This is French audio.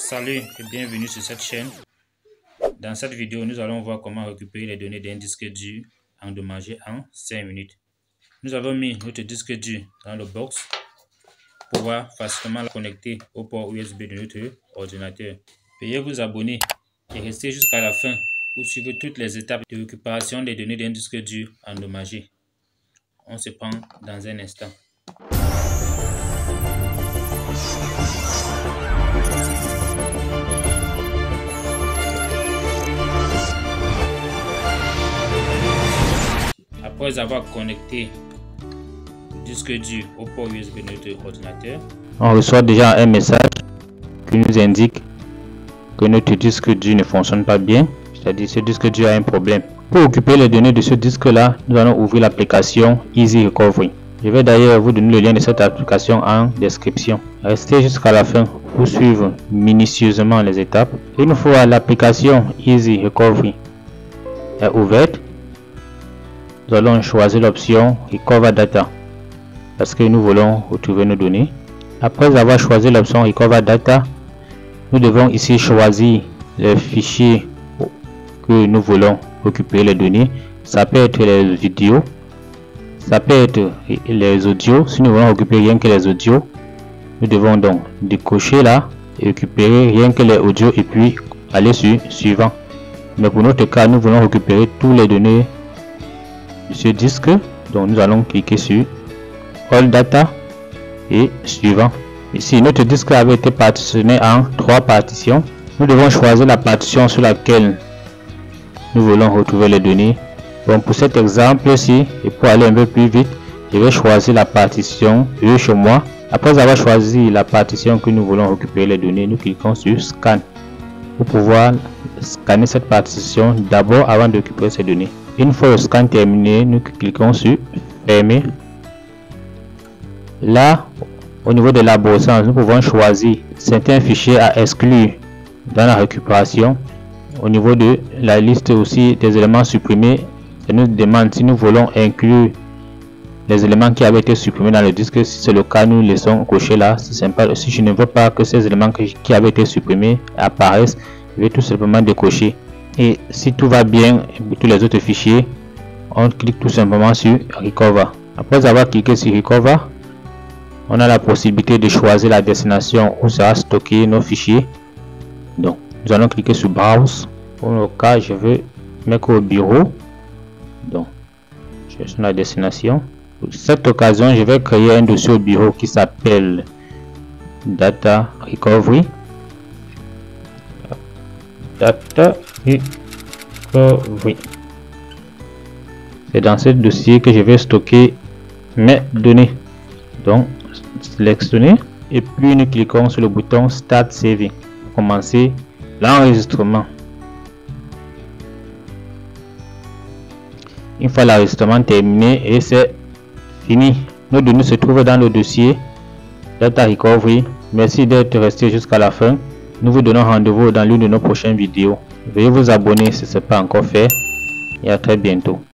Salut et bienvenue sur cette chaîne. Dans cette vidéo, nous allons voir comment récupérer les données d'un disque dur endommagé en 5 minutes. Nous avons mis notre disque dur dans le box pour pouvoir facilement la connecter au port USB de notre ordinateur. Veuillez vous abonner et rester jusqu'à la fin pour suivre toutes les étapes de récupération des données d'un disque dur endommagé. On se prend dans un instant. Après avoir connecté le disque dur au port USB de notre ordinateur, on reçoit déjà un message qui nous indique que notre disque dur ne fonctionne pas bien, c'est-à-dire ce disque dur a un problème. Pour occuper les données de ce disque là, nous allons ouvrir l'application Easy Recovery. Je vais d'ailleurs vous donner le lien de cette application en description. Restez jusqu'à la fin pour suivre minutieusement les étapes. Une fois l'application Easy Recovery est ouverte, nous allons choisir l'option Recover Data parce que nous voulons retrouver nos données. Après avoir choisi l'option Recover Data, nous devons ici choisir le fichier que nous voulons récupérer les données. Ça peut être les vidéos, ça peut être les audios. Si nous voulons récupérer rien que les audios, nous devons donc décocher là et récupérer rien que les audios et puis aller sur suivant. Mais pour notre cas, nous voulons récupérer toutes les données de ce disque, donc nous allons cliquer sur All Data et suivant. Ici, notre disque avait été partitionné en 3 partitions. Nous devons choisir la partition sur laquelle nous voulons retrouver les données. Donc pour cet exemple-ci, et pour aller un peu plus vite, je vais choisir la partition E chez moi. Après avoir choisi la partition que nous voulons récupérer les données, nous cliquons sur Scan pour pouvoir scanner cette partition d'abord avant de récupérer ces données. Une fois le scan terminé, nous cliquons sur Fermer. Là, au niveau de la brossage, nous pouvons choisir certains fichiers à exclure dans la récupération. Au niveau de la liste aussi des éléments supprimés, ça nous demande si nous voulons inclure les éléments qui avaient été supprimés dans le disque. Si c'est le cas, nous laissons cocher là. C'est sympa. Si je ne veux pas que ces éléments qui avaient été supprimés apparaissent, je vais tout simplement décocher. Et si tout va bien pour tous les autres fichiers, on clique tout simplement sur Recover. Après avoir cliqué sur Recover, on a la possibilité de choisir la destination où sera stocké nos fichiers. Donc nous allons cliquer sur Browse. Pour le cas, je veux mettre au bureau. Donc je suis la destination. Pour cette occasion, je vais créer un dossier au bureau qui s'appelle Data Recovery. Data Recovery. C'est dans ce dossier que je vais stocker mes données. Donc sélectionner et puis nous cliquons sur le bouton Start Saving pour commencer l'enregistrement. Une fois l'enregistrement terminé, et c'est fini, nos données se trouvent dans le dossier Data Recovery. Merci d'être resté jusqu'à la fin. Nous vous donnons rendez-vous dans l'une de nos prochaines vidéos. Veuillez vous abonner si ce n'est pas encore fait et à très bientôt.